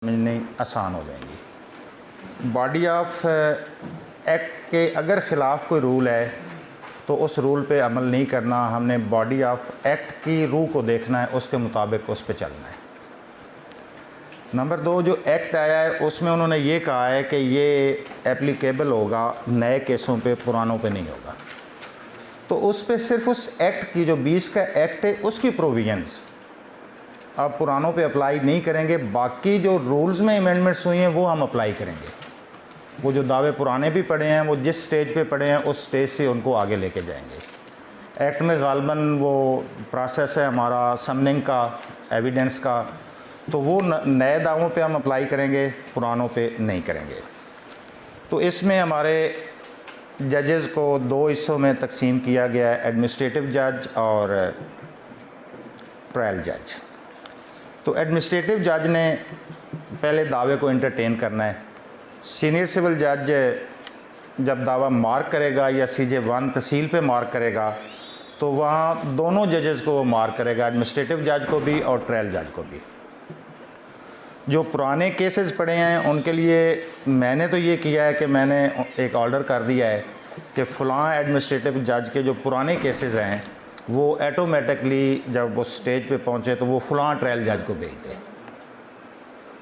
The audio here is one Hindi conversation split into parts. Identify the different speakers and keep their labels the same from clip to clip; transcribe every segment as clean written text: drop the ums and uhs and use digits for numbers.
Speaker 1: समझनी आसान हो जाएंगी। बॉडी ऑफ एक्ट के अगर ख़िलाफ़ कोई रूल है तो उस रूल पे अमल नहीं करना, हमने बॉडी ऑफ एक्ट की रूह को देखना है, उसके मुताबिक उस पे चलना है। नंबर 2, जो एक्ट आया है उसमें उन्होंने ये कहा है कि ये एप्लीकेबल होगा नए केसों पे, पुरानों पे नहीं होगा। तो उस पे सिर्फ उस एक्ट की, जो 20 का एक्ट है उसकी प्रोविजंस अब पुरानों पे अप्लाई नहीं करेंगे। बाकी जो रूल्स में अमेंडमेंट्स हुई हैं वो हम अप्लाई करेंगे। वो जो दावे पुराने भी पड़े हैं, वो जिस स्टेज पे पड़े हैं उस स्टेज से उनको आगे लेके जाएंगे। एक्ट में गालबन वो प्रोसेस है हमारा समनिंग का, एविडेंस का, तो वो नए दावों पे हम अप्लाई करेंगे, पुरानों पे नहीं करेंगे। तो इसमें हमारे जजेस को 2 हिस्सों में तकसीम किया गया है, एडमिनिस्ट्रेटिव जज और ट्रायल जज। तो एडमिनिस्ट्रेटिव जज ने पहले दावे को एंटरटेन करना है। सीनियर सिविल जज जब दावा मार्क करेगा या CJ1 तहसील पे मार्क करेगा तो वहाँ दोनों जजेस को वो मार्क करेगा, एडमिनिस्ट्रेटिव जज को भी और ट्रायल जज को भी। जो पुराने केसेस पड़े हैं उनके लिए मैंने तो ये किया है कि मैंने एक ऑर्डर कर दिया है कि फ़लाँ एडमिनिस्ट्रेटिव जज के जो पुराने केसेस हैं वो ऑटोमेटिकली जब वो स्टेज पे पहुँचे तो वो फ़लाँ ट्रायल जज को भेज दें।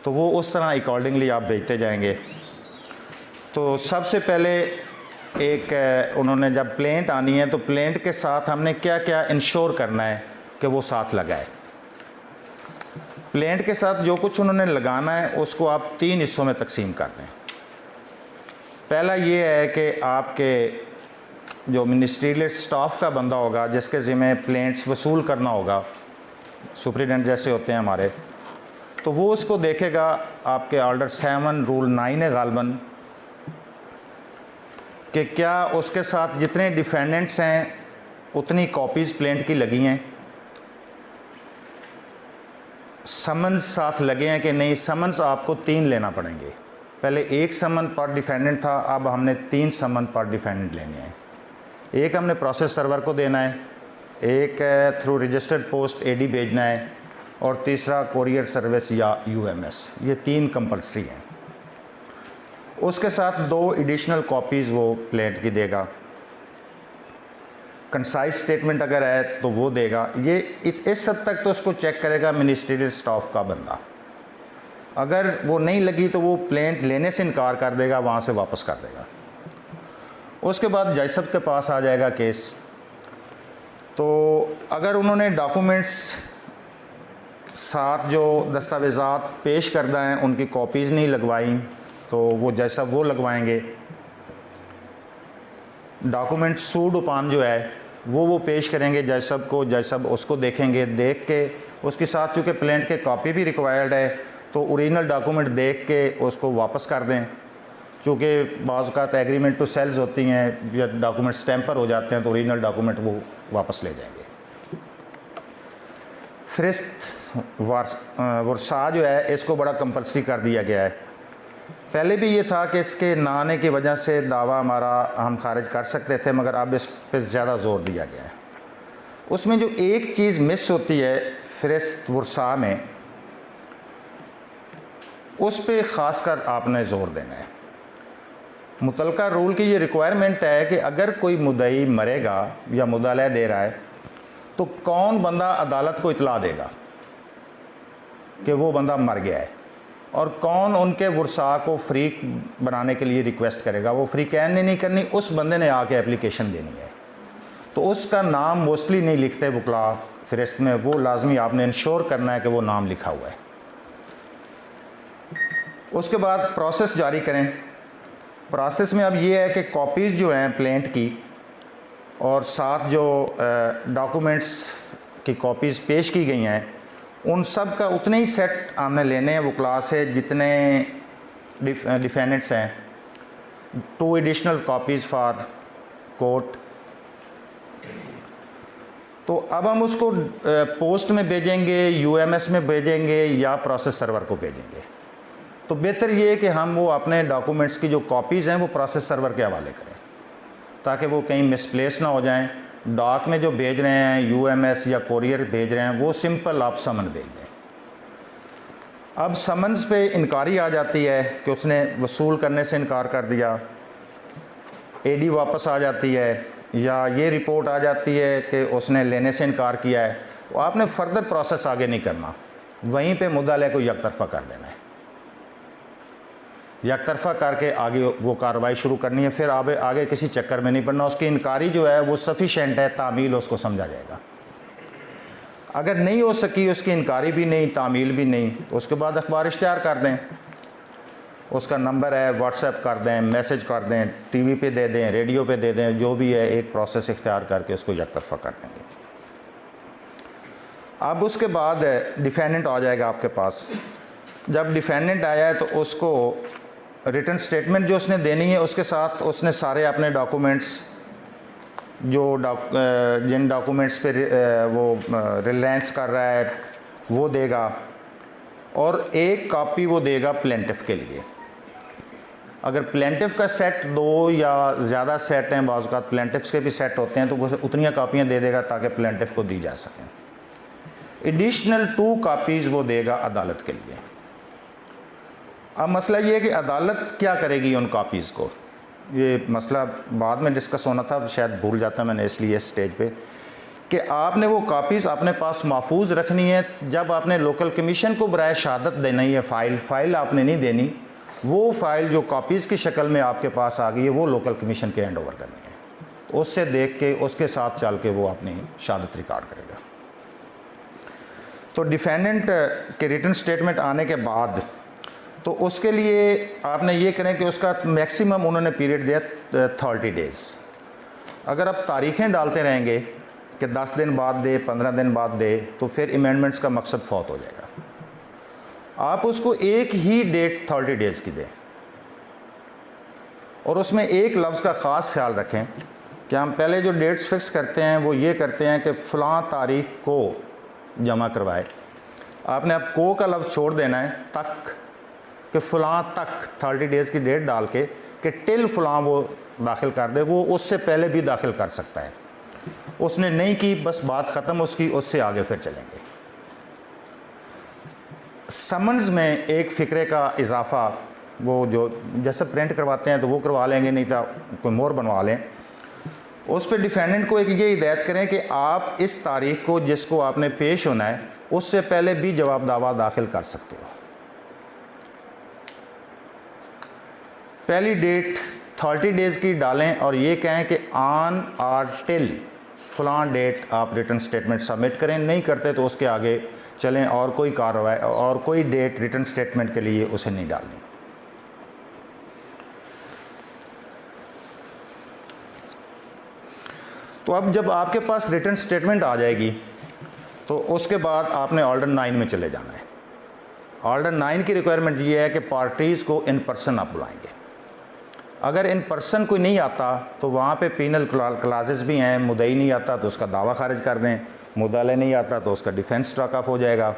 Speaker 1: तो वो उस तरह अकॉर्डिंगली आप भेजते जाएंगे। तो सबसे पहले एक उन्होंने जब प्लेंट आनी है तो प्लेंट के साथ हमने क्या क्या इंश्योर करना है कि वो साथ लगाए। प्लेंट के साथ जो कुछ उन्होंने लगाना है उसको आप 3 हिस्सों में तकसीम कर दें। पहला ये है कि आपके जो मिनिस्ट्रियल स्टाफ का बंदा होगा जिसके ज़िम्मे प्लेंट्स वसूल करना होगा, सुप्रिटेंडेंट जैसे होते हैं हमारे, तो वो उसको देखेगा। आपके ऑर्डर 7 रूल 9 है गालबन कि क्या उसके साथ जितने डिफेंडेंट्स हैं उतनी कॉपीज़ प्लेंट की लगी हैं, समन्स साथ लगे हैं कि नहीं। समन्स आपको 3 लेना पड़ेंगे। पहले 1 समन पर डिफेंडेंट था, अब हमने 3 समन पर डिफेंडेंट लेने हैं। एक हमने प्रोसेस सर्वर को देना है, एक थ्रू रजिस्टर्ड पोस्ट AD भेजना है और तीसरा कोरियर सर्विस या UMS। ये 3 कंपल्सरी हैं। उसके साथ 2 एडिशनल कॉपीज़ वो प्लेंट की देगा। कंसाइज स्टेटमेंट अगर है तो वो देगा। ये इस हद तक तो उसको चेक करेगा मिनिस्ट्रियल स्टाफ का बंदा। अगर वो नहीं लगी तो वो प्लेंट लेने से इनकार कर देगा, वहाँ से वापस कर देगा। उसके बाद जज साहब के पास आ जाएगा केस। तो अगर उन्होंने डॉक्यूमेंट्स साथ जो दस्तावेज़ात पेश करना है उनकी कॉपीज़ नहीं लगवाई तो वो जज साहब वो लगवाएंगे। डॉक्यूमेंट सूड उपान जो है वो पेश करेंगे जज साहब को, जज साहब उसको देखेंगे। देख के उसके साथ चूँकि प्लेंट के कॉपी भी रिक्वायर्ड है तो ओरिजिनल डॉक्यूमेंट देख के उसको वापस कर दें। चूँकि बाज़ औक़ात एग्रीमेंट टू सेल्स होती हैं या डॉक्यूमेंट स्टैम्पर हो जाते हैं तो ओरिजिनल डॉक्यूमेंट वो वापस ले जाएंगे। फ़रिस्त वर्सा जो है इसको बड़ा कंपल्सरी कर दिया गया है। पहले भी ये था कि इसके ना आने की वजह से दावा हमारा हम खारिज कर सकते थे, मगर अब इस पर ज़्यादा ज़ोर दिया गया है। उसमें जो एक चीज़ मिस होती है फ़रिस्त वर्सा में, उस पे ख़ासकर आपने ज़ोर देना है। मुतलका रूल की ये रिक्वायरमेंट है कि अगर कोई मुद्दई मरेगा या मुद्दा दे रहा है तो कौन बंदा अदालत को इतला देगा कि वो बंदा मर गया है, और कौन उनके वर्सा को फ्री बनाने के लिए रिक्वेस्ट करेगा। वो फ्री कैन नहीं करनी, उस बंदे ने आके एप्लीकेशन देनी है। तो उसका नाम मोस्टली नहीं लिखते वकला फ़रिस्त में, वो लाजमी आपने इंश्योर करना है कि वो नाम लिखा हुआ है। उसके बाद प्रोसेस जारी करें। प्रोसेस में अब ये है कि कॉपीज़ जो हैं प्लेंट की और साथ जो डॉक्यूमेंट्स की कॉपीज़ पेश की गई हैं उन सब का उतने ही सेट हमने लेने हैं वकला से जितने डिफेंडेंट्स हैं। 2 एडिशनल कॉपीज़ फॉर कोर्ट। तो अब हम उसको पोस्ट में भेजेंगे, UMS में भेजेंगे या प्रोसेस सर्वर को भेजेंगे। तो बेहतर ये है कि हम वो अपने डॉक्यूमेंट्स की जो कॉपीज़ हैं वो प्रोसेस सर्वर के हवाले करें ताकि वो कहीं मिसप्लेस ना हो जाएं। डॉक में जो भेज रहे हैं, UMS या कोरियर भेज रहे हैं, वो सिंपल आप समन भेज दें। अब समन्स पे इनकारी आ जाती है कि उसने वसूल करने से इनकार कर दिया, एडी वापस आ जाती है, या ये रिपोर्ट आ जाती है कि उसने लेने से इनकार किया है, तो आपने फर्दर प्रोसेस आगे नहीं करना, वहीं पे मुद्दाले को यकतरफ़ा कर देना है। यकतरफ़ा करके आगे वो कार्रवाई शुरू करनी है, फिर आगे किसी चक्कर में नहीं पड़ना। उसकी इनकारी जो है वो सफिशेंट है, तामील उसको समझा जाएगा। अगर नहीं हो सकी, उसकी इनकारी भी नहीं, तामील भी नहीं, तो उसके बाद अखबार इश्तिहार कर दें, उसका नंबर है, व्हाट्सएप कर दें, मैसेज कर दें, टीवी पे दे दें, रेडियो पे दे दें, जो भी है एक प्रोसेस इख्तियार करके उसको यकतरफ़ा कर देंगे। अब उसके बाद डिफेंडेंट आ जाएगा आपके पास। जब डिफेंडेंट आया है तो उसको रिटन स्टेटमेंट जो उसने देनी है, उसके साथ उसने सारे अपने डॉक्यूमेंट्स जिन डॉक्यूमेंट्स पे वो रिलायंस कर रहा है वो देगा, और एक कॉपी वो देगा प्लेंटिफ के लिए। अगर प्लेंटिफ का सेट 2 या ज़्यादा सेट हैं, बाज़ औक़ात प्लेंटिफ्स के भी सेट होते हैं, तो वो उतनी कापियाँ दे देगा ताकि प्लेंटिफ को दी जा सकें। एडिशनल 2 कापीज़ वो देगा अदालत के लिए। अब मसला ये है कि अदालत क्या करेगी उन कापीज़ को, ये मसला बाद में डिस्कस होना था, शायद भूल जाता मैंने इसलिए इस स्टेज पे, कि आपने वो कापीज़ अपने पास महफूज रखनी है। जब आपने लोकल कमीशन को बराए शहादत देनी है, फ़ाइल आपने नहीं देनी, वो फ़ाइल जो कापीज़ की शक्ल में आपके पास आ गई है वो लोकल कमीशन के हैंड ओवर करनी है। उससे देख के उसके साथ चल के वो अपनी शहादत रिकॉर्ड करेगा। तो डिफेंडेंट के रिटन स्टेटमेंट आने के बाद तो उसके लिए आपने ये करें कि उसका मैक्सिमम उन्होंने पीरियड दिया 30 डेज़। अगर आप तारीखें डालते रहेंगे कि 10 दिन बाद दे, 15 दिन बाद दे, तो फिर अमेंडमेंट्स का मकसद फौत हो जाएगा। आप उसको एक ही डेट 30 डेज़ की दें, और उसमें एक लफ्ज़ का ख़ास ख्याल रखें कि हम पहले जो डेट्स फिक्स करते हैं वो ये करते हैं कि फ़लाँ तारीख को जमा करवाए। आपने अब को का लफ्ज़ छोड़ देना है, तक, कि फ़लाँ तक 30 डेज़ की डेट डाल के कि टिल फ़लाँ वो दाखिल कर दे। वो उससे पहले भी दाखिल कर सकता है, उसने नहीं की, बस बात ख़त्म उसकी, उससे आगे फिर चलेंगे। समन्स में एक फ़िक्रे का इजाफ़ा, वो जो जैसे प्रिंट करवाते हैं तो वो करवा लेंगे, नहीं तो कोई मोर बनवा लें। उस पर डिफेंडेंट को एक ये हिदायत करें कि आप इस तारीख को जिसको आपने पेश होना है उससे पहले भी जवाब दावा दाखिल कर सकते हो। पहली डेट 30 डेज़ की डालें और ये कहें कि ऑन और टिल फ़लाँ डेट आप रिटन स्टेटमेंट सबमिट करें। नहीं करते तो उसके आगे चलें और कोई कार्रवाई और कोई डेट रिटन स्टेटमेंट के लिए उसे नहीं डालनी। तो अब जब आपके पास रिटन स्टेटमेंट आ जाएगी तो उसके बाद आपने ऑर्डर 9 में चले जाना है। ऑर्डर 9 की रिक्वायरमेंट ये है कि पार्टीज़ को इन पर्सन आप बुलाएंगे। अगर इन पर्सन कोई नहीं आता तो वहाँ पे पीनल क्लासेस भी हैं। मुद्दई नहीं आता तो उसका दावा खारिज कर दें, मुद्दाले नहीं आता तो उसका डिफेंस स्ट्रक ऑफ हो जाएगा।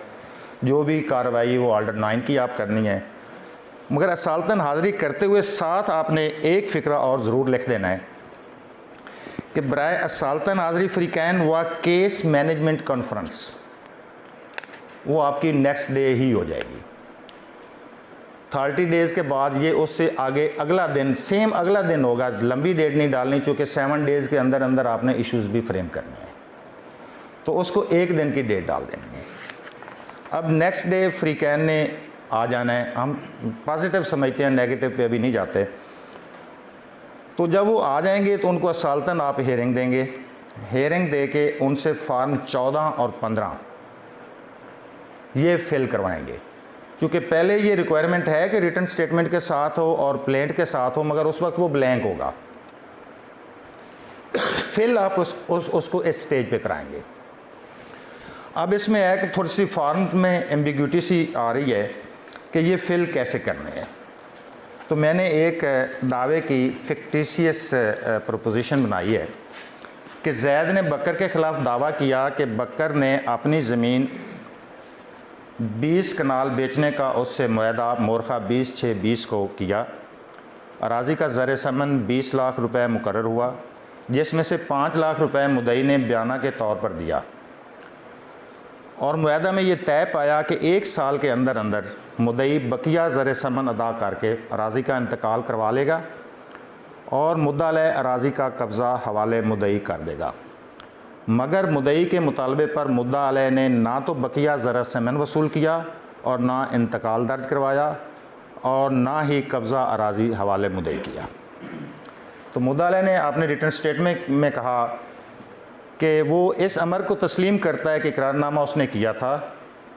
Speaker 1: जो भी कार्रवाई वो ऑर्डर 9 की आप करनी है। मगर असालतन हाज़िरी करते हुए साथ आपने एक फ़िक्रा और ज़रूर लिख देना है कि बराए असालतन हाज़िरी फ़रीक़ैन व केस मैनेजमेंट कॉन्फ्रेंस वो आपकी नेक्स्ट डे ही हो जाएगी। 30 डेज़ के बाद ये उससे आगे अगला दिन सेम अगला दिन होगा। लंबी डेट नहीं डालनी, चूँकि 7 डेज़ के अंदर अंदर आपने इश्यूज़ भी फ्रेम करने हैं, तो उसको एक दिन की डेट डाल देनी है। अब नेक्स्ट डे फ़रीक़ैन ने आ जाना है। हम पॉजिटिव समझते हैं, नेगेटिव पे अभी नहीं जाते। तो जब वो आ जाएंगे तो उनको असालतन आप हेयरिंग देंगे। हेयरिंग दे के उनसे फार्म 14 और 15 ये फिल करवाएंगे। क्योंकि पहले ये रिक्वायरमेंट है कि रिटन स्टेटमेंट के साथ हो और प्लेंट के साथ हो, मगर उस वक्त वो ब्लैंक होगा। फिल आप उसको इस स्टेज पे कराएंगे। अब इसमें है कि थोड़ी सी फॉर्म में एम्बिग्यूटी सी आ रही है कि ये फिल कैसे करने हैं। तो मैंने एक दावे की फिक्टिशियस प्रोपोजिशन बनाई है कि जैद ने बकर के ख़िलाफ़ दावा किया कि बकर ने अपनी ज़मीन 20 कनाल बेचने का उससे मुआहदा मोरखा 20/6/20 को किया। अराज़ी का ज़र समन 20 लाख रुपए मुकर्रर हुआ, जिसमें से 5 लाख रुपए मुद्दई ने बयाना के तौर पर दिया। और मुआहदा में ये तय पाया कि 1 साल के अंदर अंदर मुद्दई बकिया ज़र समन अदा करके अराज़ी का इंतकाल करवा लेगा और मुद्दा अलैह अराज़ी का कब्ज़ा हवाले मुद्दई कर देगा। मगर मुद्दई के मुतालबे पर मुद्दा अलैह ने ना तो बकिया ज़र समन वसूल किया और ना इंतकाल दर्ज करवाया और ना ही कब्ज़ा अराज़ी हवाले मुद्दई किया। तो मुद्दा अलैह ने अपने रिटर्न स्टेटमेंट में कहा कि वो इस अमर को तस्लीम करता है कि इकरारनामा उसने किया था,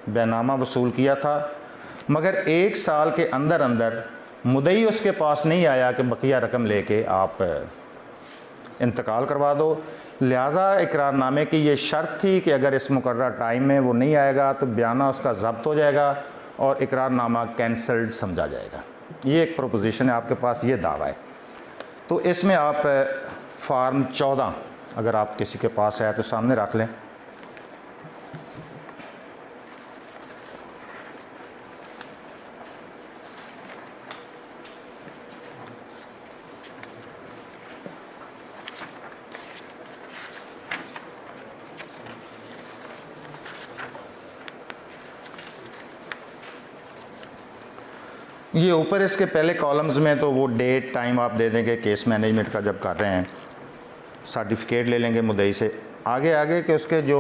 Speaker 1: बैनामा वसूल किया था, मगर 1 साल के अंदर अंदर मुद्दई उसके पास नहीं आया कि बकिया रकम लेके आप इंतकाल करवा दो। लिहाजा इकरारनामे की ये शर्त थी कि अगर इस मुकर्रर टाइम में वो नहीं आएगा तो बयाना उसका ज़ब्त हो जाएगा और इकरारनामा कैंसल्ड समझा जाएगा। ये एक प्रोपोजिशन है, आपके पास ये दावा है। तो इसमें आप फार्म 14 अगर आप किसी के पास है तो सामने रख लें। ये ऊपर इसके पहले कॉलम्स में तो वो डेट टाइम आप दे देंगे केस मैनेजमेंट का जब कर रहे हैं, सर्टिफिकेट ले लेंगे मुद्दई से। आगे आगे के उसके जो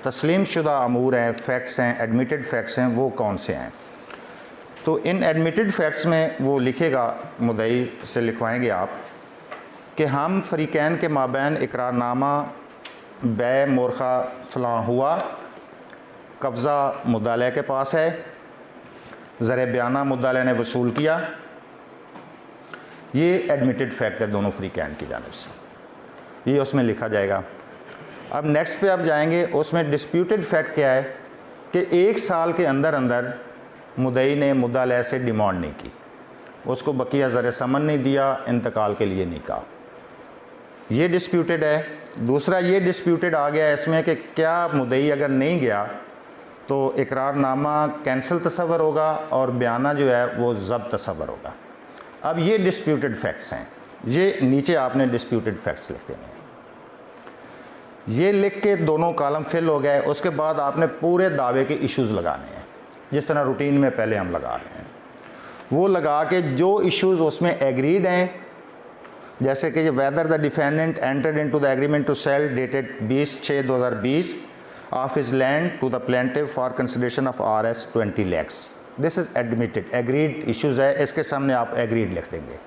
Speaker 1: तस्लीम शुदा अमूर हैं, फैक्ट्स हैं, एडमिटेड फैक्ट्स हैं, वो कौन से हैं। तो इन एडमिटेड फैक्ट्स में वो लिखेगा, मुद्दई से लिखवाएंगे आप कि हम फ़रीक़ैन के माबैन इकरारनामा बै मोरखा फ़लाँ हुआ, कब्ज़ा मुद्दा अलैह के पास है, ज़र बयाना मुद्दा अलैह ने वसूल किया। ये एडमिटेड फैक्ट है दोनों फ़रीक़ैन की जानिब से, ये उसमें लिखा जाएगा। अब नेक्स्ट पे आप जाएंगे, उसमें डिस्प्यूटेड फैक्ट क्या है कि 1 साल के अंदर अंदर मुद्दई ने मुद्दा अलैह से डिमांड नहीं की, उसको बकिया ज़र समन नहीं दिया, इंतकाल के लिए नहीं कहा, ये डिस्प्यूटेड है। दूसरा ये डिस्प्यूटेड आ गया इसमें कि क्या मुद्दई अगर नहीं गया तो इकरारनामा कैंसिल तस्वर होगा और बयाना जो है वो ज़ब्त तस्वर होगा। अब ये डिस्प्यूटेड फैक्ट्स हैं, ये नीचे आपने डिस्प्यूटेड फैक्ट्स लिख देने हैं। ये लिख के दोनों कॉलम फिल हो गए। उसके बाद आपने पूरे दावे के इश्यूज़ लगाने हैं, जिस तरह रूटीन में पहले हम लगा रहे हैं। वो लगा के जो इश्यूज़ उसमें एग्रीड हैं, जैसे कि ये whether the defendant entered into the agreement to sell dated 20/6/2020 of his land to the plaintiff for consideration of RS 20 lakhs, this is admitted, agreed issues है, इसके सामने आप एग्रीड लिख देंगे।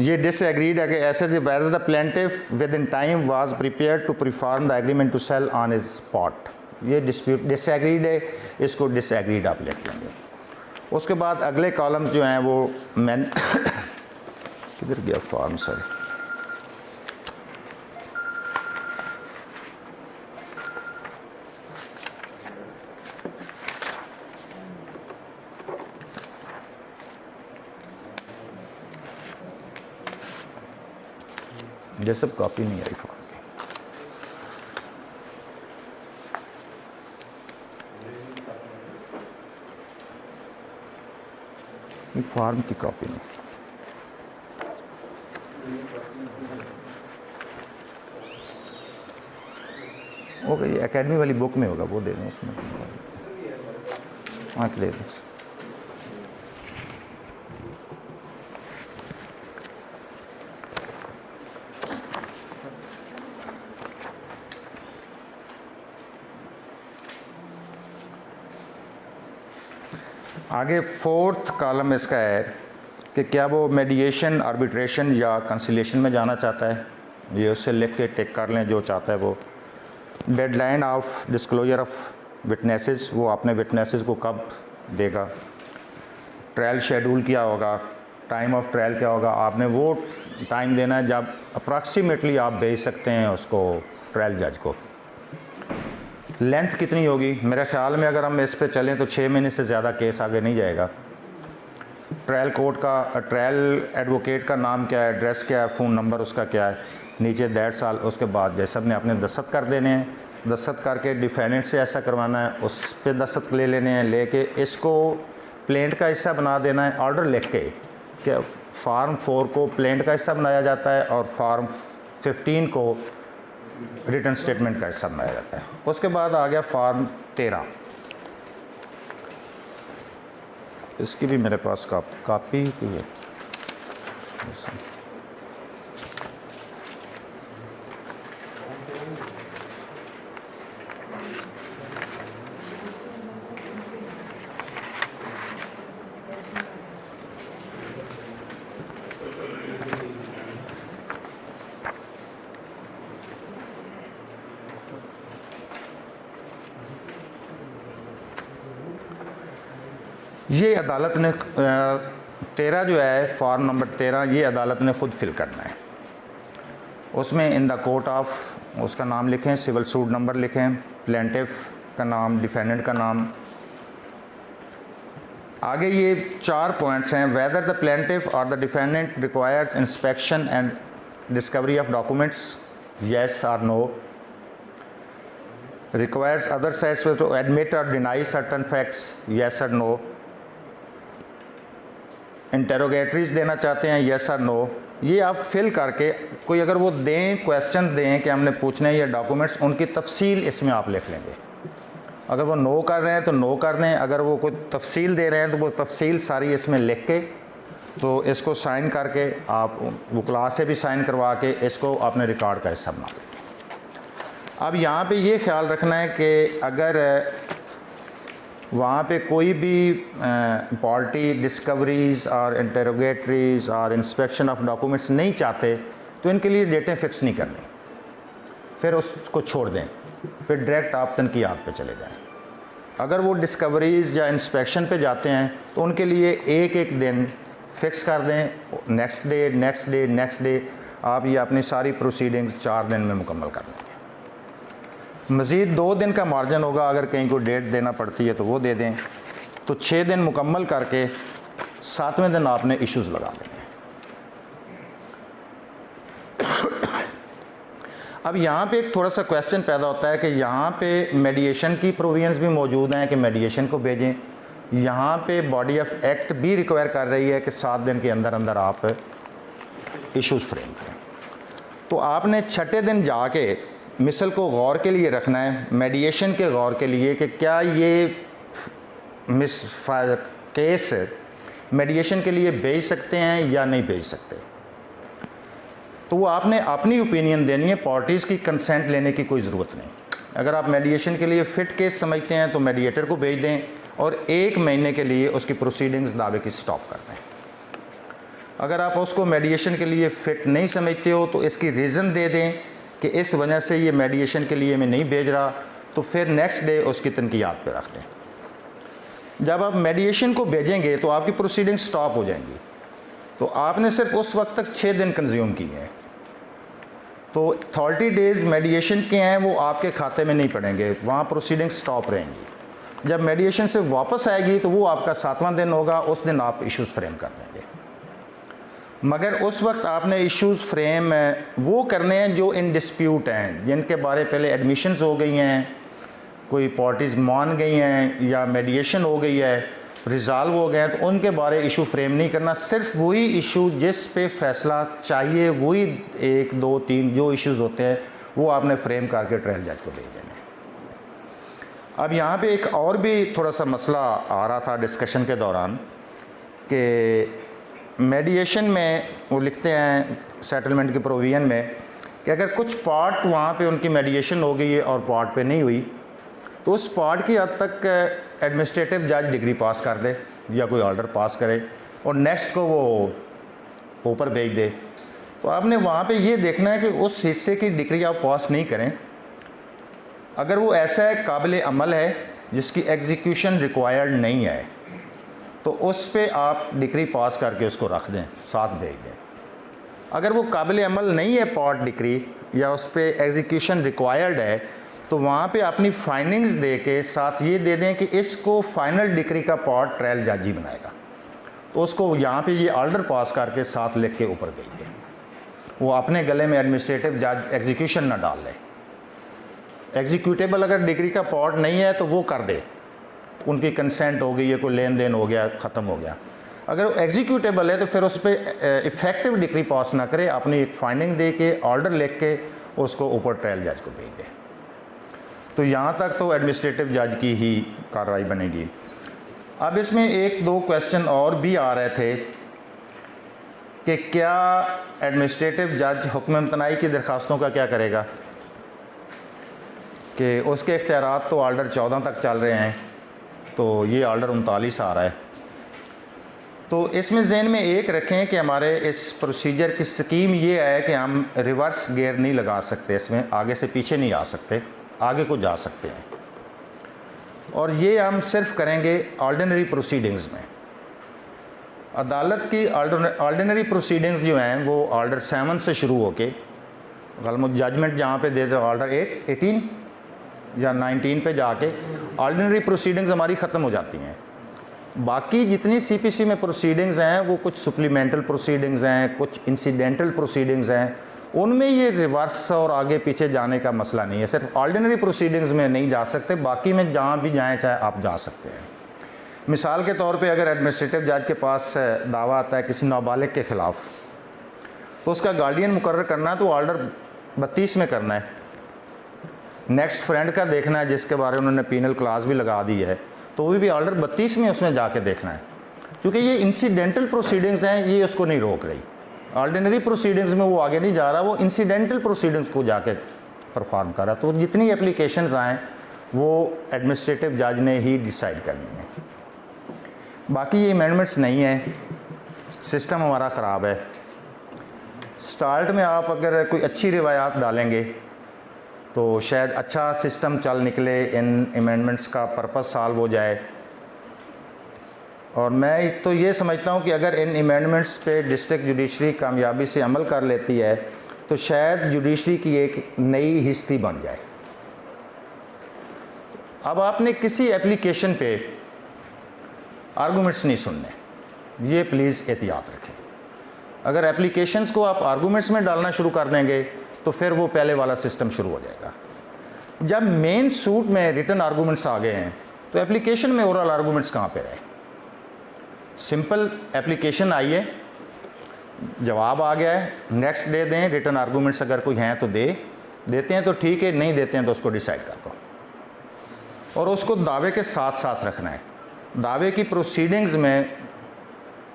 Speaker 1: ये डिसएग्रीड है कि ऐसे whether the plaintiff within time was prepared to perform the agreement to sell on his spot, ये डिस्प्यूट डिसएग्रीड है, इसको डिसएग्रीड आप लिख लेंगे। उसके बाद अगले कॉलम्स जो हैं वो मैन किधर गया फॉर्म सर, ये सब कॉपी नहीं आई फॉर्म की, ये फॉर्म की कॉपी नहीं। ओके, ये एकेडमी वाली बुक में होगा, वो दे दें उसमें, हाँ दे दें। आगे 4th कॉलम इसका है कि क्या वो मेडिएशन, आर्बिट्रेशन या कंसिलिएशन में जाना चाहता है, ये उससे लिख के टिक कर लें जो चाहता है वो। Deadline of disclosure of witnesses, वो आपने विटनेसेस को कब देगा। ट्रायल शेड्यूल क्या होगा, टाइम ऑफ ट्रायल क्या होगा, आपने वो टाइम देना है जब अप्रॉक्सीमेटली आप भेज सकते हैं उसको ट्रायल जज को। लेंथ कितनी होगी, मेरे ख्याल में अगर हम इस पे चलें तो 6 महीने से ज़्यादा केस आगे नहीं जाएगा। ट्रायल कोर्ट का, ट्रायल एडवोकेट का नाम क्या है, एड्रेस क्या है, फ़ोन नंबर उसका क्या है, नीचे 1.5 साल। उसके बाद जैसे सबने अपने दस्तखत कर देने हैं, दस्तखत करके डिफेंडेंट से ऐसा करवाना है, उस पर दस्तखत ले लेने हैं, लेके इसको प्लेंट का हिस्सा बना देना है। ऑर्डर लिख के कि फार्म 4 को प्लेंट का हिस्सा बनाया जाता है और फार्म 15 को रिटर्न स्टेटमेंट का हिस्सा बनाया जाता है। उसके बाद आ गया फॉर्म 13। इसकी भी मेरे पास कापी की है। ये अदालत ने 13 जो है, फॉर्म नंबर 13, ये अदालत ने ख़ुद फिल करना है। उसमें इन द कोर्ट ऑफ उसका नाम लिखें, सिविल सूट नंबर लिखें, प्लेंटिफ का नाम, डिफेंडेंट का नाम। आगे ये 4 पॉइंट्स हैं। वेदर द प्लेंटिफ और the defendant requires inspection and discovery of documents, yes और no. Requires other sides to admit और डिनाई सर्टन फैक्ट्स, येस और नो। इंटेरोगेटरीज देना चाहते हैं, येस और नो। ये आप फिल करके, कोई अगर वो दें, क्वेश्चन दें कि हमने पूछने हैं ये डॉक्यूमेंट्स, उनकी तफसील इसमें आप लिख लेंगे। अगर वो नो कर रहे हैं तो नो कर दें, अगर वो कोई तफसील दे रहे हैं तो वो तफसील सारी इसमें लिख के, तो इसको साइन करके आप वो क्लास से भी साइन करवा के इसको अपने रिकॉर्ड का हिस्सा बना लेंगे। अब यहाँ पे ये ख्याल रखना है कि अगर वहाँ पे कोई भी पार्टी डिस्कवरीज़ और इंटेरोगेटरीज़ और इंस्पेक्शन ऑफ डॉक्यूमेंट्स नहीं चाहते तो इनके लिए डेटें फ़िक्स नहीं करनी, फिर उसको छोड़ दें, फिर डायरेक्ट आप तनकीयात पे चले जाएं। अगर वो डिस्कवरीज़ या इंस्पेक्शन पे जाते हैं तो उनके लिए एक एक दिन फ़िक्स कर दें, next day next day next day. आप ये अपनी सारी प्रोसीडिंग्स 4 दिन में मुकम्मल कर लेंगे। मज़ीद 2 दिन का मार्जिन होगा, अगर कहीं को डेट देना पड़ती है तो वो दे दें। तो 6 दिन मुकम्मल करके 7वें दिन आपने इश्यूज़ लगा देंगे। अब यहाँ पे एक थोड़ा सा क्वेश्चन पैदा होता है कि यहाँ पे मेडिएशन की प्रोविजंस भी मौजूद हैं कि मेडिएशन को भेजें। यहाँ पे बॉडी ऑफ एक्ट भी रिक्वायर कर रही है कि 7 दिन के अंदर अंदर आप इश्यूज़ फ्रेम करें। तो आपने 6ठे दिन जाके मिसल को गौर के लिए रखना है, मेडिएशन के गौर के लिए, कि क्या ये केस मेडिएशन के लिए भेज सकते हैं या नहीं भेज सकते। तो वो आपने अपनी ओपिनियन देनी है, पार्टीज़ की कंसेंट लेने की कोई ज़रूरत नहीं। अगर आप मेडिएशन के लिए फ़िट केस समझते हैं तो मेडिएटर को भेज दें और 1 महीने के लिए उसकी प्रोसीडिंग्स दावे की स्टॉप कर दें। अगर आप उसको मेडिएशन के लिए फ़िट नहीं समझते हो तो इसकी रीज़न दे दें कि इस वजह से ये मेडिएशन के लिए मैं नहीं भेज रहा, तो फिर नेक्स्ट डे उसकी तनकीयात पे रख दें। जब आप मेडिएशन को भेजेंगे तो आपकी प्रोसीडिंग स्टॉप हो जाएंगी, तो आपने सिर्फ उस वक्त तक 6 दिन कंज्यूम किए हैं। तो 30 डेज़ मेडिएशन के हैं वो आपके खाते में नहीं पड़ेंगे, वहाँ प्रोसीडिंग स्टॉप रहेंगी। जब मेडिएशन से वापस आएगी तो वो आपका 7वां दिन होगा, उस दिन आप इश्यूज़ फ्रेम कर देंगे। मगर उस वक्त आपने इश्यूज़ फ्रेम वो करने हैं जो इन डिस्प्यूट हैं, जिनके बारे पहले एडमिशन्स हो गई हैं, कोई पार्टीज़ मान गई हैं या मेडिएशन हो गई है, रिज़ॉल्व हो गए हैं, तो उनके बारे इशू फ्रेम नहीं करना। सिर्फ वही इशू जिस पे फ़ैसला चाहिए, वही 1 2 3 जो इश्यूज़ होते हैं वो आपने फ्रेम करके ट्रायल जज को भेज देना है। अब यहाँ पे एक और भी थोड़ा सा मसला आ रहा था डिस्कशन के दौरान कि मेडिएशन में वो लिखते हैं सेटलमेंट के प्रोविज़न में कि अगर कुछ पार्ट वहाँ पे उनकी मेडिएशन हो गई है और पार्ट पे नहीं हुई तो उस पार्ट की हद तक एडमिनिस्ट्रेटिव जज डिग्री पास कर दे या कोई ऑर्डर पास करे और नेक्स्ट को वो ऊपर भेज दे। तो आपने वहाँ पे ये देखना है कि उस हिस्से की डिग्री आप पास नहीं करें। अगर वो ऐसा है काबिल अमल है जिसकी एग्जीक्यूशन रिक्वायर्ड नहीं है तो उस पे आप डिग्री पास करके उसको रख दें, साथ भेज दें। अगर वो काबिल अमल नहीं है पार्ट डिग्री या उस पे एग्जीक्यूशन रिक्वायर्ड है तो वहाँ पे अपनी फाइंडिंग्स दे के साथ ये दे दें कि इसको फाइनल डिग्री का पार्ट ट्रायल जज ही बनाएगा, तो उसको यहाँ पे ये ऑर्डर पास करके साथ लिख के ऊपर भेज दें। वो अपने गले में एडमिनिस्ट्रेटिव जज एग्जीक्यूशन ना डाल ले। एग्जीक्यूटेबल अगर डिग्री का पार्ट नहीं है तो वो कर दे, उनकी कंसेंट हो गई है, कोई लेन देन हो गया, ख़त्म हो गया। अगर वो एग्जीक्यूटेबल है तो फिर उस पर इफ़ेक्टिव डिग्री पास ना करे, अपनी एक फाइंडिंग दे के ऑर्डर लिख के उसको ऊपर ट्रायल जज को भेज दें। तो यहाँ तक तो एडमिनिस्ट्रेटिव जज की ही कार्रवाई बनेगी। अब इसमें एक दो क्वेश्चन और भी आ रहे थे कि क्या एडमिनिस्ट्रेटिव जज हुक्म इम्तनाई की दरख्वास्तों का क्या करेगा, कि उसके इख्तियारात तो ऑर्डर 14 तक चल रहे हैं, तो ये ऑर्डर 39 आ रहा है। तो इसमें जहन में एक रखें कि हमारे इस प्रोसीजर की स्कीम ये है कि हम रिवर्स गियर नहीं लगा सकते, इसमें आगे से पीछे नहीं आ सकते, आगे को जा सकते हैं, और ये हम सिर्फ करेंगे ऑर्डिनरी प्रोसीडिंग्स में। अदालत की ऑर्डिनरी प्रोसीडिंग्स जो हैं वो ऑर्डर 7 से शुरू होके गलमुत जजमेंट जहाँ पे देते ऑर्डर 18 या 19 पे जाके ऑर्डिनरी प्रोसीडिंग्स हमारी ख़त्म हो जाती हैं। बाकी जितनी सीपीसी में प्रोसीडिंग्स हैं वो कुछ सप्लीमेंटल प्रोसीडिंग्स हैं, कुछ इंसिडेंटल प्रोसीडिंग्स हैं, उनमें ये रिवर्स और आगे पीछे जाने का मसला नहीं है। सिर्फ ऑर्डिनरी प्रोसीडिंग्स में नहीं जा सकते, बाकी में जहाँ भी जाएँ चाहे आप जा सकते हैं। मिसाल के तौर पे अगर एडमिनिस्ट्रेटिव जज के पास दावा आता है किसी नाबालिग के ख़िलाफ़, तो उसका गार्डियन मुकर्रर करना है तो ऑर्डर 32 में करना है। नेक्स्ट फ्रेंड का देखना है जिसके बारे में उन्होंने पीनल क्लास भी लगा दी है, तो वो भी ऑर्डर 32 में उसमें जाके देखना है, क्योंकि ये इंसिडेंटल प्रोसीडिंग्स हैं, ये उसको नहीं रोक रही। ऑर्डिनरी प्रोसीडिंग्स में वो आगे नहीं जा रहा, वो इंसिडेंटल प्रोसीडिंग्स को जाके परफॉर्म कर रहा। तो जितनी एप्लीकेशंस आएँ वो एडमिनिस्ट्रेटिव जज ने ही डिसाइड करनी है। बाकी ये अमेंडमेंट्स नहीं है, सिस्टम हमारा ख़राब है। स्टार्ट में आप अगर कोई अच्छी रिवायात डालेंगे तो शायद अच्छा सिस्टम चल निकले, इन अमेंडमेंट्स का पर्पस सॉल्व हो जाए। और मैं तो ये समझता हूँ कि अगर इन अमेंडमेंट्स पे डिस्ट्रिक्ट जुडिशरी कामयाबी से अमल कर लेती है तो शायद जुडिशरी की एक नई हिस्ट्री बन जाए। अब आपने किसी एप्लीकेशन पे आर्गूमेंट्स नहीं सुनने, ये प्लीज़ एहतियात रखें। अगर एप्लीकेशंस को आप आर्गूमेंट्स में डालना शुरू कर देंगे तो फिर वो पहले वाला सिस्टम शुरू हो जाएगा। जब मेन सूट में रिटन आर्गूमेंट्स आ गए हैं तो एप्लीकेशन में ओरल आर्गूमेंट्स कहाँ पे रहे। सिंपल एप्लीकेशन आई है, जवाब आ गया है, नेक्स्ट डे दें, रिटन आर्गूमेंट्स अगर कोई हैं तो देते हैं तो ठीक है, नहीं देते हैं तो उसको डिसाइड कर दो। और उसको दावे के साथ साथ रखना है, दावे की प्रोसीडिंग्स में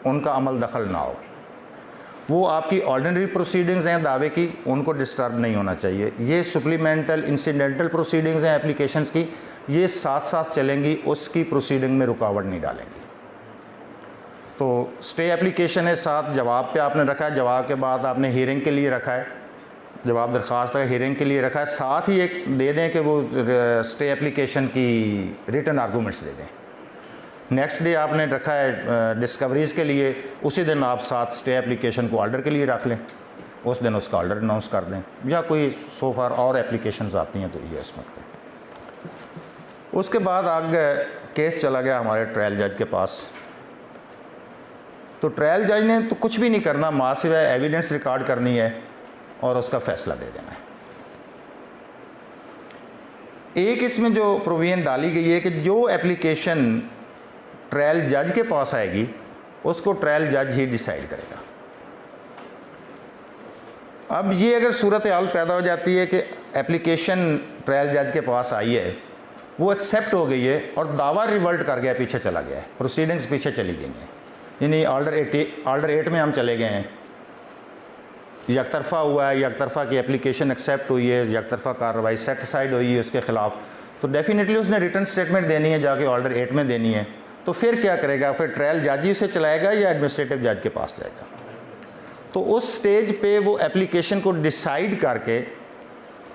Speaker 1: उनका अमल दखल ना हो। वो आपकी ऑर्डिनरी प्रोसीडिंग्स हैं दावे की, उनको डिस्टर्ब नहीं होना चाहिए। ये सप्लीमेंटल इंसिडेंटल प्रोसीडिंग्स हैं एप्लीकेशंस की, ये साथ साथ चलेंगी, उसकी प्रोसीडिंग में रुकावट नहीं डालेंगी। तो स्टे एप्लीकेशन है, साथ जवाब पे आपने रखा है, जवाब के बाद आपने हियरिंग के लिए रखा है, जवाब दरख्वास्त है हियरिंग के लिए रखा है, साथ ही एक दे दें कि वो स्टे एप्लीकेशन की रिटन आर्गूमेंट्स दे दें। नेक्स्ट डे आपने रखा है डिस्कवरीज़ के लिए, उसी दिन आप साथ स्टे एप्लीकेशन को ऑर्डर के लिए रख लें, उस दिन उसका ऑर्डर अनाउंस कर दें, या कोई सो फार और एप्लीकेशंस आती हैं तो ये इसमें करें। उसके बाद आगे केस चला गया हमारे ट्रायल जज के पास। तो ट्रायल जज ने तो कुछ भी नहीं करना, माँ सिवाय एविडेंस रिकॉर्ड करनी है और उसका फ़ैसला दे देना है। एक इसमें जो प्रोविजन डाली गई है कि जो एप्लीकेशन ट्रायल जज के पास आएगी उसको ट्रायल जज ही डिसाइड करेगा। अब ये अगर सूरत हाल पैदा हो जाती है कि एप्लीकेशन ट्रायल जज के पास आई है, वो एक्सेप्ट हो गई है और दावा रिवर्ट कर गया, पीछे चला गया है, प्रोसीडिंग्स पीछे चली गई हैं, यानी ऑर्डर 8 में हम चले गए हैं, यकतरफ़ा हुआ है, यकतरफ़ा की एप्लीकेशन एक्सेप्ट हुई है, यकतरफ़ा कार्रवाई सेटिस्फाइड हुई है उसके ख़िलाफ़, तो डेफिनेटली उसने रिटर्न स्टेटमेंट देनी है, जाके ऑर्डर 8 में देनी है। तो फिर क्या करेगा, फिर ट्रायल जज ही उसे चलाएगा या एडमिनिस्ट्रेटिव जज के पास जाएगा। तो उस स्टेज पे वो एप्लीकेशन को डिसाइड करके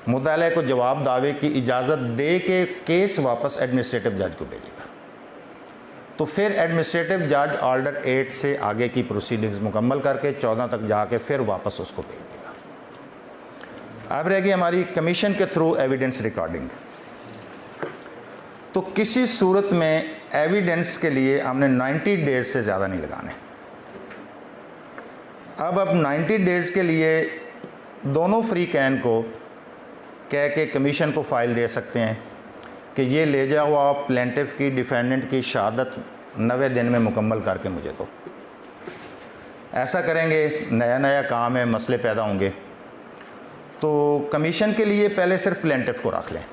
Speaker 1: मुद्दाले को जवाब दावे की इजाज़त दे के केस वापस एडमिनिस्ट्रेटिव जज को भेजेगा। तो फिर एडमिनिस्ट्रेटिव जज ऑर्डर 8 से आगे की प्रोसीडिंग्स मुकम्मल करके 14 तक जाके फिर वापस उसको भेज देगा। अब रहेगी हमारी कमीशन के थ्रू एविडेंस रिकॉर्डिंग। तो किसी सूरत में एविडेंस के लिए हमने 90 डेज़ से ज़्यादा नहीं लगाने। अब 90 डेज़ के लिए दोनों फ्री कैन को कह के कमीशन को फ़ाइल दे सकते हैं कि ये ले जाओ आप प्लेंटिफ की डिफेंडेंट की शहादत 90 दिन में मुकम्मल करके मुझे दो। ऐसा करेंगे, नया नया काम है, मसले पैदा होंगे। तो कमीशन के लिए पहले सिर्फ प्लेंटिफ को रख लें।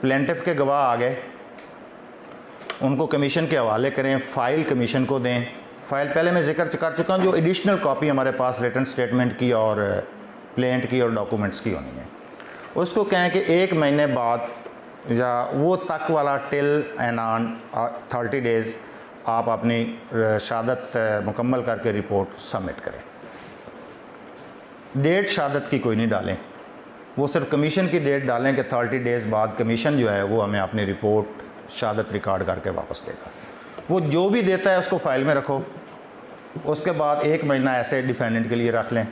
Speaker 1: प्लेंटिफ के गवाह आ गए, उनको कमीशन के हवाले करें, फ़ाइल कमीशन को दें। फ़ाइल पहले मैं जिक्र कर चुका हूँ, जो एडिशनल कॉपी हमारे पास रिटन स्टेटमेंट की और प्लेंट की और डॉक्यूमेंट्स की होनी है, उसको कहें कि 1 महीने बाद या वो तक वाला टिल एंड ऑन 30 डेज़ आप अपनी शहादत मुकम्मल करके रिपोर्ट सबमिट करें। डेट शहादत की कोई नहीं डालें, वो सिर्फ कमीशन की डेट डालें कि 30 डेज़ बाद कमीशन जो है वो हमें अपनी रिपोर्ट शहादत रिकॉर्ड करके वापस देगा। वो जो भी देता है उसको फ़ाइल में रखो, उसके बाद 1 महीना ऐसे डिफेंडेंट के लिए रख लें।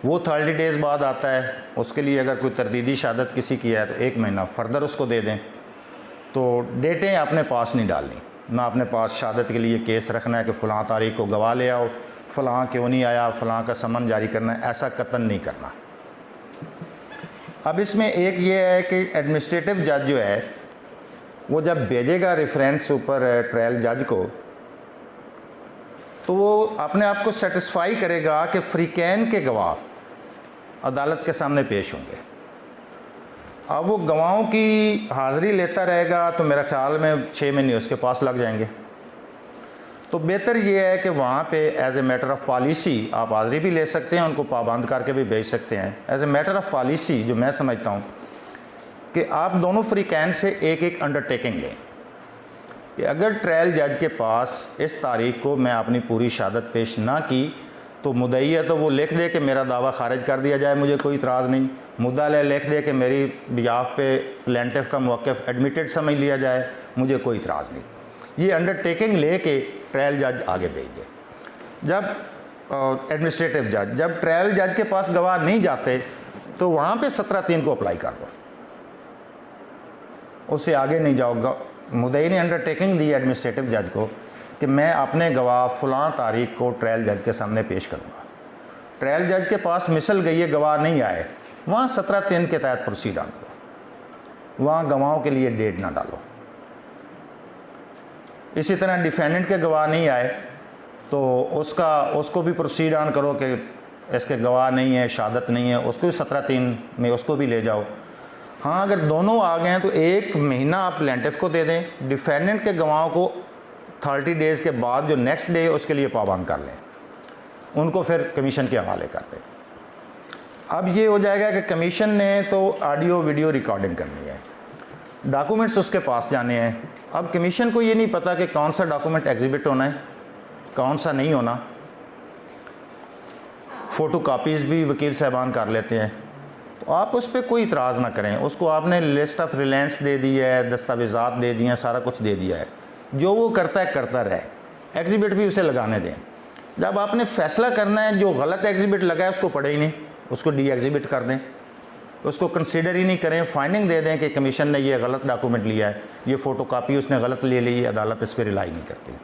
Speaker 1: वो 30 डेज़ बाद आता है, उसके लिए अगर कोई तरदीदी शहादत किसी की है तो 1 महीना फर्दर उसको दे दें। तो डेटें अपने पास नहीं डालनी, ना अपने पास शहादत के लिए केस रखना है कि फ़लाँ तारीख को गवाह ले आओ, फ़लाँ क्यों नहीं आया, फ़लाँ का समन जारी करना है, ऐसा कतन नहीं करना। अब इसमें एक ये है कि एडमिनिस्ट्रेटिव जज जो है वो जब भेजेगा रेफरेंस ऊपर ट्रायल जज को, तो वो अपने आप को सेटिस्फाई करेगा कि फ्रीकैन के गवाह अदालत के सामने पेश होंगे। अब वो गवाहों की हाज़िरी लेता रहेगा तो मेरा ख़्याल में 6 महीने उसके पास लग जाएंगे। तो बेहतर ये है कि वहाँ पे as a matter of policy आप हाज़िरी भी ले सकते हैं, उनको पाबंद करके भी भेज सकते हैं। As a matter of policy जो मैं समझता हूँ कि आप दोनों फ्रीकैन से एक अंडरटेकिंग लें कि अगर ट्रायल जज के पास इस तारीख को मैं अपनी पूरी शहादत पेश ना की तो मुद्दई है तो वो लिख दे कि मेरा दावा खारिज कर दिया जाए, मुझे कोई इतराज़ नहीं। मुद्दा लिख दे कि मेरी बियाफ पे प्लेंटिफ का मौक़िफ़ एडमिटेड समझ लिया जाए, मुझे कोई इतराज़ नहीं। ये अंडरटेकिंग ले के ट्रायल जज आगे भेज दे। जब एडमिनिस्ट्रेटिव जज जब ट्रायल जज के पास गवाह नहीं जाते तो वहाँ पे 17(3) को अप्लाई कर दो, उससे आगे नहीं जाओगा। मुद्दई ने अंडरटेकिंग दी एडमिनिस्ट्रेटिव जज को कि मैं अपने गवाह फ़लाँ तारीख को ट्रायल जज के सामने पेश करूँगा। ट्रायल जज के पास मिसल गई है, गवाह नहीं आए, वहाँ 17(3) के तहत प्रोसीड ऑन करो, वहाँ गवाहों के लिए डेट ना डालो। इसी तरह डिफेंडेंट के गवाह नहीं आए तो उसको भी प्रोसीड ऑन करो कि इसके गवाह नहीं है, शहादत नहीं है, उसको भी 17(3) में उसको भी ले जाओ। हाँ, अगर दोनों आ गए हैं तो 1 महीना आप प्लेंटिफ को दे दें, डिफेंडेंट के गवाहों को 30 डेज़ के बाद जो नेक्स्ट डे उसके लिए पाबंद कर लें, उनको फिर कमीशन के हवाले कर दें। अब ये हो जाएगा कि कमीशन ने तो ऑडियो वीडियो रिकॉर्डिंग करनी है, डॉक्यूमेंट्स उसके पास जाने हैं। अब कमीशन को ये नहीं पता कि कौन सा डॉक्यूमेंट एग्जिबिट होना है, कौन सा नहीं होना। फ़ोटो कापीज़ भी वकील साहबान कर लेते हैं, तो आप उस पर कोई इतराज़ ना करें। उसको आपने लिस्ट ऑफ रिलायंस दे दी है, दस्तावेज़ात दे दिए हैं, सारा कुछ दे दिया है, जो वो करता है करता रहे, एग्जिबिट भी उसे लगाने दें। जब आपने फ़ैसला करना है जो गलत एग्जिबिट लगा है उसको पढ़े ही नहीं, उसको डी एग्जिबिट कर दें, उसको कंसीडर ही नहीं करें, फाइंडिंग दे दें कि कमीशन ने ये गलत डॉक्यूमेंट लिया है, ये फ़ोटो कापी उसने गलत ले ली है, अदालत इस पर रिलाई नहीं करती।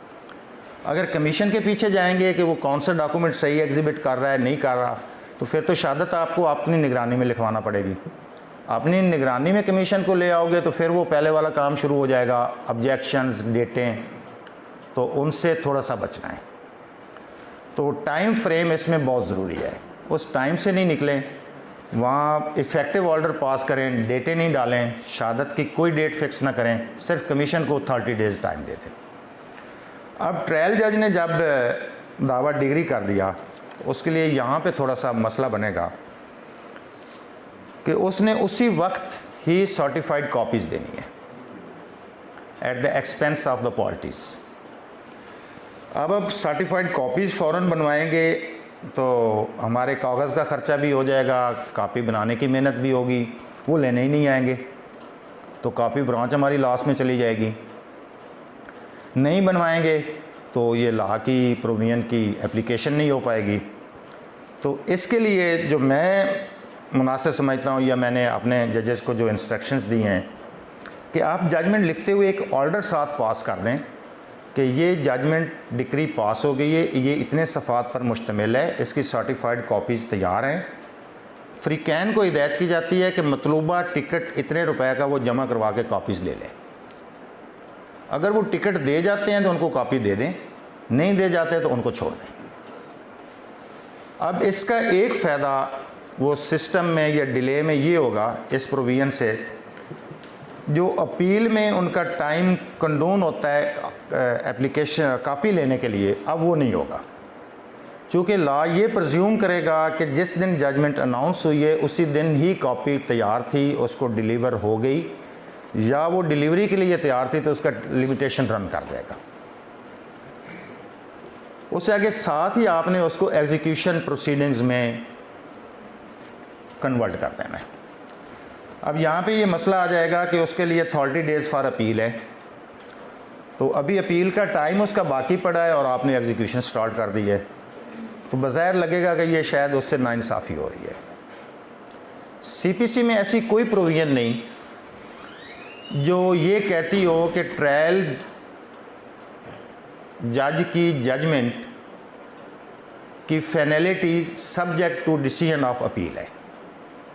Speaker 1: अगर कमीशन के पीछे जाएंगे कि वो कौन सा डॉक्यूमेंट सही एग्जिबिट कर रहा है नहीं कर रहा, तो फिर तो शहादत आपको अपनी निगरानी में लिखवाना पड़ेगी। अपनी निगरानी में कमीशन को ले आओगे तो फिर वो पहले वाला काम शुरू हो जाएगा, ऑब्जेक्शंस, डेटें, तो उनसे थोड़ा सा बचना है। तो टाइम फ्रेम इसमें बहुत ज़रूरी है, उस टाइम से नहीं निकलें, वहाँ इफ़ेक्टिव ऑर्डर पास करें, डेटें नहीं डालें, शहादत की कोई डेट फिक्स ना करें, सिर्फ कमीशन को 30 डेज़ टाइम दे दें। अब ट्रायल जज ने जब दावा डिग्री कर दिया तो उसके लिए यहाँ पे थोड़ा सा मसला बनेगा कि उसने उसी वक्त ही सर्टिफाइड कॉपीज़ देनी है at the expense of the parties. अब सर्टिफाइड कॉपीज़ फ़ौरन बनवाएंगे तो हमारे कागज़ का ख़र्चा भी हो जाएगा, कॉपी बनाने की मेहनत भी होगी, वो लेने ही नहीं आएंगे तो कॉपी ब्रांच हमारी लॉस में चली जाएगी। नहीं बनवाएंगे तो ये लॉ की प्रोविजन की एप्लीकेशन नहीं हो पाएगी। तो इसके लिए जो मैं मुनासिब समझता हूँ या मैंने अपने जजेस को जो इंस्ट्रक्शंस दी हैं कि आप जजमेंट लिखते हुए एक ऑर्डर साथ पास कर दें कि ये जजमेंट डिक्री पास हो गई है, ये इतने सफ़ात पर मुश्तमिल है, इसकी सर्टिफाइड कॉपीज़ तैयार हैं। फ्रीकैन को हिदायत की जाती है कि मतलूबा टिकट इतने रुपए का वो जमा करवा के कॉपीज़ ले लें। अगर वो टिकट दे जाते हैं तो उनको कॉपी दे दें, नहीं दे जाते तो उनको छोड़ दें। अब इसका एक फ़ायदा वो सिस्टम में या डिले में ये होगा इस प्रोविज़न से, जो अपील में उनका टाइम कंडोन होता है एप्लीकेशन कॉपी लेने के लिए, अब वो नहीं होगा। चूँकि लॉ ये प्रज्यूम करेगा कि जिस दिन जजमेंट अनाउंस हुई है उसी दिन ही कॉपी तैयार थी, उसको डिलीवर हो गई, या वो डिलीवरी के लिए तैयार थी तो उसका लिमिटेशन रन कर जाएगा। उससे आगे साथ ही आपने उसको एग्जीक्यूशन प्रोसीडिंग्स में कन्वर्ट कर देना है। अब यहाँ पे ये मसला आ जाएगा कि उसके लिए 30 डेज़ फॉर अपील है, तो अभी अपील का टाइम उसका बाकी पड़ा है और आपने एग्जीक्यूशन स्टार्ट कर दी है, तो बज़ाहिर लगेगा कि ये शायद उससे नाइंसाफ़ी हो रही है। सीपीसी में ऐसी कोई प्रोविज़न नहीं जो ये कहती हो कि ट्रायल जज की जजमेंट की finality subject to decision of appeal है,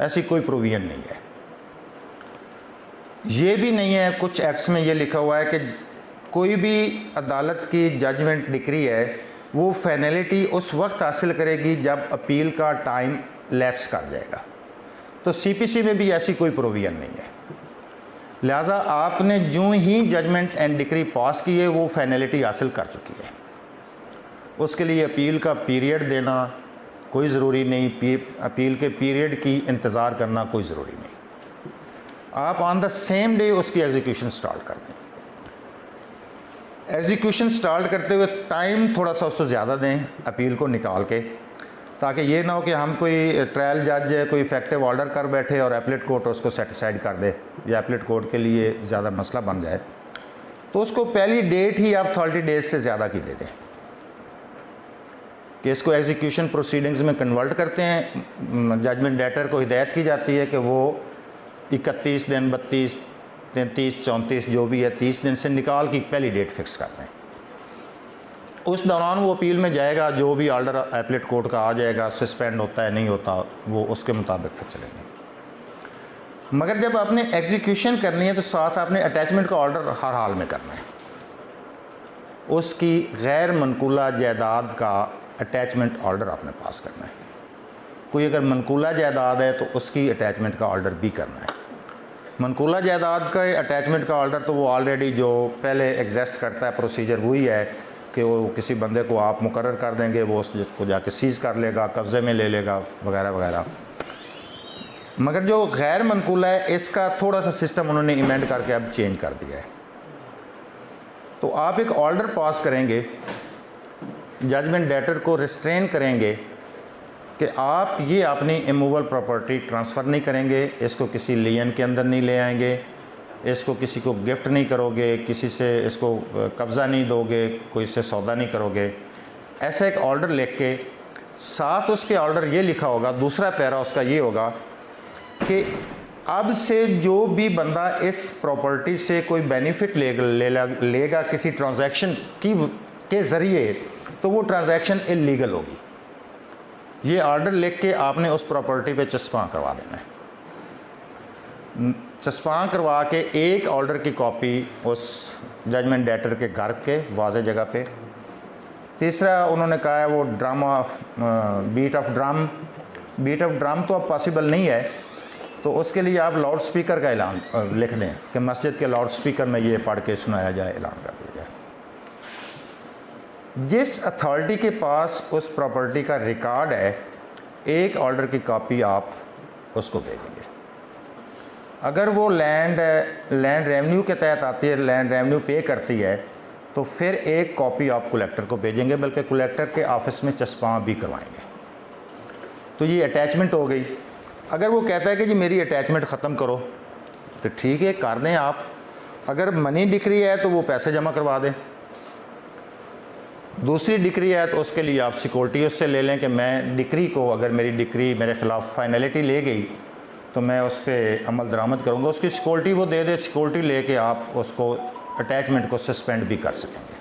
Speaker 1: ऐसी कोई प्रोविज़न नहीं है। ये भी नहीं है कुछ एक्ट्स में ये लिखा हुआ है कि कोई भी अदालत की जजमेंट डिक्री है वो फाइनलिटी उस वक्त हासिल करेगी जब अपील का टाइम लैप्स कर जाएगा। तो सीपीसी में भी ऐसी कोई प्रोविज़न नहीं है। लिहाजा आपने जो ही जजमेंट एंड डिक्री पास की है वो फाइनलिटी हासिल कर चुकी है, उसके लिए अपील का पीरियड देना कोई ज़रूरी नहीं, अपील के पीरियड की इंतज़ार करना कोई ज़रूरी नहीं। आप ऑन द सेम डे उसकी एग्जीक्यूशन स्टार्ट कर दें। एग्जीक्यूशन स्टार्ट करते हुए टाइम थोड़ा सा उससे ज़्यादा दें अपील को निकाल के, ताकि ये ना हो कि हम कोई ट्रायल जज है कोई इफेक्टिव ऑर्डर कर बैठे और एपलेट कोर्ट उसको सेटिसाइड कर दे या एपलेट कोर्ट के लिए ज़्यादा मसला बन जाए। तो उसको पहली डेट ही आप 30 डेज़ से ज़्यादा की दे दें कि इसको एग्जीक्यूशन प्रोसीडिंग्स में कन्वर्ट करते हैं। जजमेंट डेटर को हिदायत की जाती है कि वो 31 दिन 32 33 34 जो भी है 30 दिन से निकाल की पहली डेट फिक्स कर दें। उस दौरान वो अपील में जाएगा, जो भी ऑर्डर एपलेट कोर्ट का आ जाएगा, सस्पेंड होता है नहीं होता वो उसके मुताबिक फिर चलेंगे। मगर जब आपने एग्जीक्यूशन करनी है तो साथ आपने अटैचमेंट का ऑर्डर हर हाल में करना है। उसकी गैर मनकूला जायदाद का अटैचमेंट ऑर्डर आपने पास करना है। कोई अगर मनकूला जायदाद है तो उसकी अटैचमेंट का ऑर्डर भी करना है। मनकूला जायदाद का अटैचमेंट का ऑर्डर तो वो ऑलरेडी जो पहले एग्जिस्ट करता है प्रोसीजर वही है कि वो किसी बंदे को आप मुकर्रर कर देंगे, वो उसको जाके सीज़ कर लेगा, कब्ज़े में ले लेगा वगैरह वगैरह। मगर जो गैर मनकूला है इसका थोड़ा सा सिस्टम उन्होंने इमेंड करके अब चेंज कर दिया है। तो आप एक ऑर्डर पास करेंगे, जजमेंट डेटर को रिस्ट्रेन करेंगे कि आप ये अपनी इमूवल प्रॉपर्टी ट्रांसफ़र नहीं करेंगे, इसको किसी लियन के अंदर नहीं ले आएंगे, इसको किसी को गिफ्ट नहीं करोगे, किसी से इसको कब्ज़ा नहीं दोगे, कोई इससे सौदा नहीं करोगे। ऐसा एक ऑर्डर लिख के साथ उसके ऑर्डर ये लिखा होगा, दूसरा पैरा उसका ये होगा कि अब से जो भी बंदा इस प्रॉपर्टी से कोई बेनिफिट लेगा किसी ट्रांजैक्शन के ज़रिए, तो वो ट्रांजैक्शन इल्लीगल होगी। ये ऑर्डर लिख के आपने उस प्रॉपर्टी पे चस्पा करवा देना है। चस्पा करवा के एक ऑर्डर की कॉपी उस जजमेंट डेटर के घर के वाज़े जगह पे। तीसरा उन्होंने कहा है वो ड्रामा बीट ऑफ ड्रम तो अब पॉसिबल नहीं है, तो उसके लिए आप लाउड स्पीकर का ऐलान लिख दें कि मस्जिद के लाउड स्पीकर में ये पढ़ के सुनाया जाए, ऐलान कर दिया जाए। जिस अथॉरिटी के पास उस प्रॉपर्टी का रिकॉर्ड है, एक ऑर्डर की कॉपी आप उसको भेजेंगे। अगर वो लैंड रेवेन्यू के तहत आती है, लैंड रेवेन्यू पे करती है, तो फिर एक कॉपी आप कलेक्टर को भेजेंगे, बल्कि कलेक्टर के ऑफिस में चस्पा भी करवाएंगे। तो ये अटैचमेंट हो गई। अगर वो कहता है कि जी मेरी अटैचमेंट ख़त्म करो, तो ठीक है कर दें आप। अगर मनी डिक्री है तो वो पैसे जमा करवा दें। दूसरी डिक्री है तो उसके लिए आप सिक्योरिटी उससे ले लें कि मैं डिक्री को, अगर मेरी डिक्री मेरे ख़िलाफ़ फाइनलिटी ले गई तो मैं उस पर अमल दरामद करूँगा। उसकी सिक्योरिटी वो दे दे, सिक्योरिटी लेके आप उसको अटैचमेंट को सस्पेंड भी कर सकेंगे।